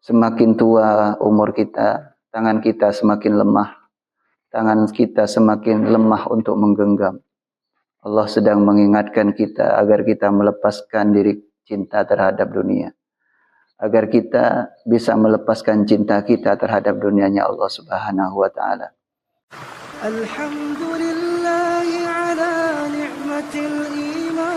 Semakin tua umur kita, tangan kita semakin lemah. Tangan kita semakin lemah untuk menggenggam. Allah sedang mengingatkan kita agar kita melepaskan diri cinta terhadap dunia. Agar kita bisa melepaskan cinta kita terhadap dunianya Allah Subhanahu wa ta'ala. Alhamdulillahi ala ni'matil iman.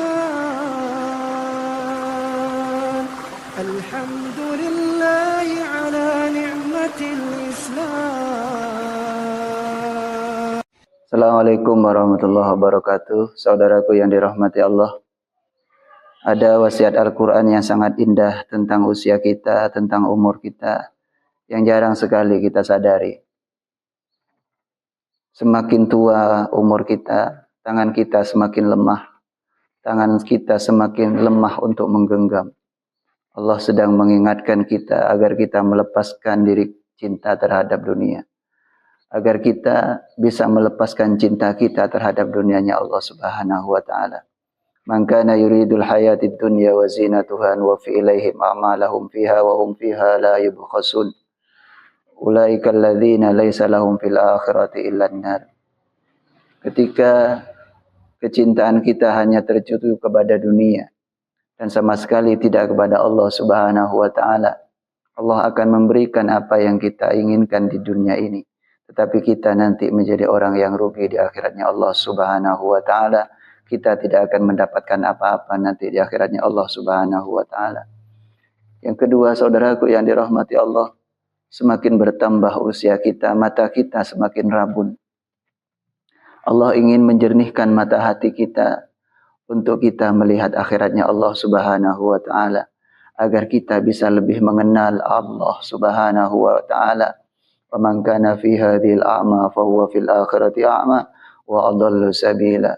Alhamdulillahi ala ni'matil Islam. Assalamualaikum warahmatullahi wabarakatuh. Saudaraku yang dirahmati Allah. Ada wasiat Al-Quran yang sangat indah tentang usia kita, tentang umur kita, yang jarang sekali kita sadari. Semakin tua umur kita, tangan kita semakin lemah. Tangan kita semakin lemah untuk menggenggam. Allah sedang mengingatkan kita agar kita melepaskan diri cinta terhadap dunia. Agar kita bisa melepaskan cinta kita terhadap dunianya Allah Subhanahu wa ta'ala. Man kana yuridul hayatid dunya wa zinatuha wa fi ilaihim a'malahum fiha wa hum fiha la yubkhasun. Ulaika alladzina laisa lahum fil akhirati illa an-nar. Ketika kecintaan kita hanya tertuju kepada dunia dan sama sekali tidak kepada Allah Subhanahu wa ta'ala, Allah akan memberikan apa yang kita inginkan di dunia ini. Tetapi kita nanti menjadi orang yang rugi di akhiratnya Allah Subhanahu wa ta'ala. Kita tidak akan mendapatkan apa-apa nanti di akhiratnya Allah Subhanahu wa ta'ala. Yang kedua, saudaraku yang dirahmati Allah, semakin bertambah usia kita, mata kita semakin rabun. Allah ingin menjernihkan mata hati kita untuk kita melihat akhiratnya Allah Subhanahu wa ta'ala. Agar kita bisa lebih mengenal Allah Subhanahu wa ta'ala. Wa man kana fi hadhil a'ma fa huwa fil akhirati a'ma wa adallu sabila.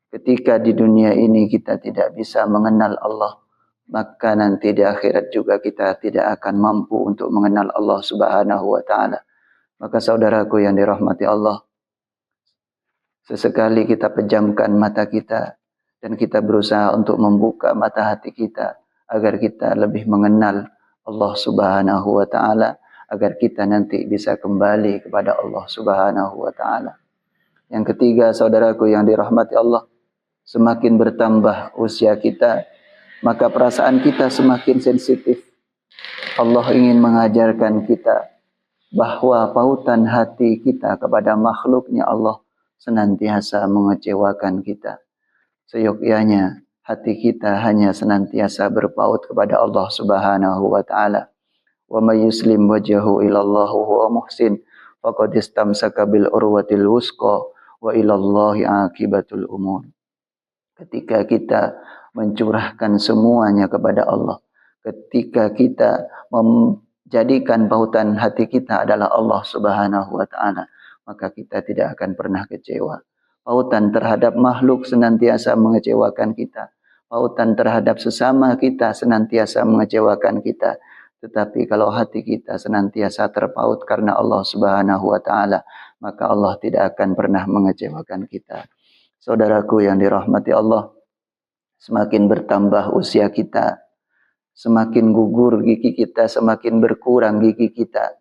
Ketika di dunia ini kita tidak bisa mengenal Allah, maka nanti di akhirat juga kita tidak akan mampu untuk mengenal Allah Subhanahu wa ta'ala. Maka saudaraku yang dirahmati Allah, sesekali kita pejamkan mata kita dan kita berusaha untuk membuka mata hati kita agar kita lebih mengenal Allah Subhanahu wa ta'ala, agar kita nanti bisa kembali kepada Allah Subhanahu wa ta'ala. Yang ketiga, saudaraku yang dirahmati Allah, semakin bertambah usia kita, maka perasaan kita semakin sensitif. Allah ingin mengajarkan kita bahwa pautan hati kita kepada makhluknya Allah senantiasa mengecewakan kita. Seyogyanya hati kita hanya senantiasa berpaut kepada Allah Subhanahu wa ta'ala. Wa may yuslim wajhahu ila Allah huwa muhsin faqad istamsaka bil urwatil wusqa wa ila Allahi aqibatul umur. Ketika kita mencurahkan semuanya kepada Allah, ketika kita menjadikan pautan hati kita adalah Allah Subhanahu wa ta'ala, maka kita tidak akan pernah kecewa. Pautan terhadap makhluk senantiasa mengecewakan kita. Pautan terhadap sesama kita senantiasa mengecewakan kita. Tetapi kalau hati kita senantiasa terpaut karena Allah Subhanahu wa ta'ala, maka Allah tidak akan pernah mengecewakan kita. Saudaraku yang dirahmati Allah, semakin bertambah usia kita, semakin gugur gigi kita, semakin berkurang gigi kita.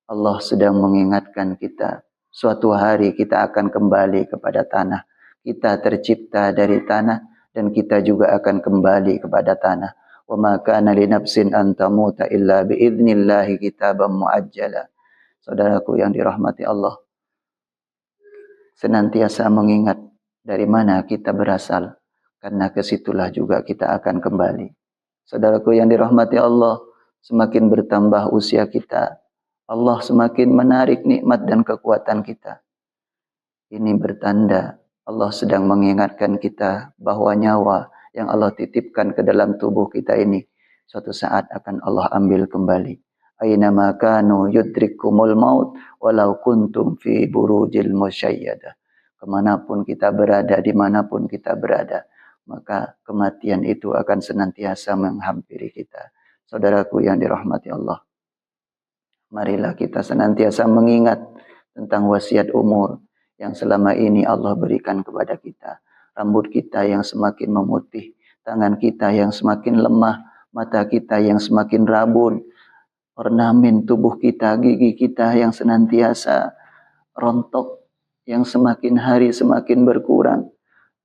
Allah sedang mengingatkan kita, suatu hari kita akan kembali kepada tanah. Kita tercipta dari tanah dan kita juga akan kembali kepada tanah. Wa ma kana li nafsin an tamuta illa bi idznillah kitaban muajjala. Saudaraku yang dirahmati Allah, senantiasa mengingat dari mana kita berasal, karena kesitulah juga kita akan kembali. Saudaraku yang dirahmati Allah, semakin bertambah usia kita, Allah semakin menarik nikmat dan kekuatan kita. Ini bertanda Allah sedang mengingatkan kita bahwa nyawa yang Allah titipkan ke dalam tubuh kita ini suatu saat akan Allah ambil kembali. Aina ma kanu yudrikumul maut walau kuntum fi burujil musyayyadah. Kemanapun kita berada, dimanapun kita berada, maka kematian itu akan senantiasa menghampiri kita. Saudaraku yang dirahmati Allah, marilah kita senantiasa mengingat tentang wasiat umur yang selama ini Allah berikan kepada kita. Rambut kita yang semakin memutih, tangan kita yang semakin lemah, mata kita yang semakin rabun, ornamen tubuh kita, gigi kita yang senantiasa rontok, yang semakin hari semakin berkurang,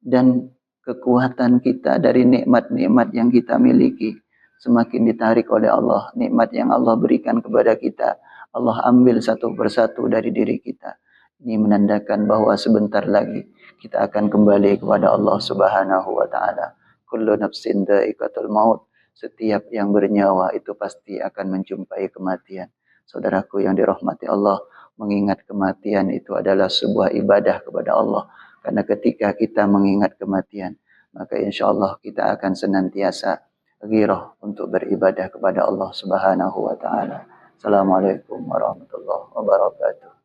dan kekuatan kita dari nikmat-nikmat yang kita miliki semakin ditarik oleh Allah. Nikmat yang Allah berikan kepada kita, Allah ambil satu persatu dari diri kita. Ini menandakan bahwa sebentar lagi kita akan kembali kepada Allah Subhanahu wa taala. Kullu nafsin dha'iqatul maut. Setiap yang bernyawa itu pasti akan menjumpai kematian. Saudaraku yang dirahmati Allah, mengingat kematian itu adalah sebuah ibadah kepada Allah. Karena ketika kita mengingat kematian, maka insya Allah kita akan senantiasa ghirah untuk beribadah kepada Allah Subhanahu wa taala. Assalamualaikum warahmatullahi wabarakatuh.